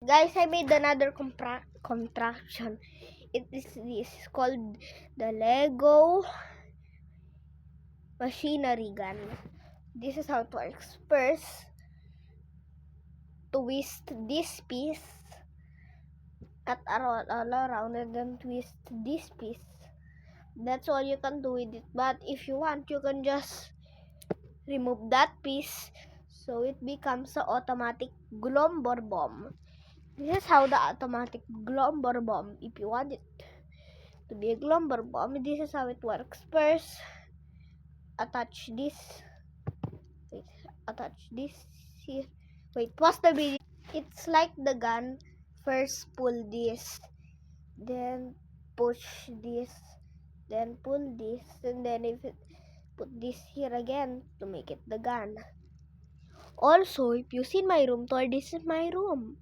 Guys, I made another contraction. This is called the Lego machinery gun. This is how it works. First, twist this piece all around and then twist this piece. That's all you can do with it. But if you want, you can just remove that piece so it becomes an automatic Glomber bomb. This is how the automatic Glomber bomb, if you want it to be a Glomber bomb, this is how it works. First, attach this. Wait, attach this here. Wait, pause the video. It's like the gun. First, pull this, then push this, then pull this, and then if it, put this here again to make it the gun. Also, if you see my room tour, this is my room.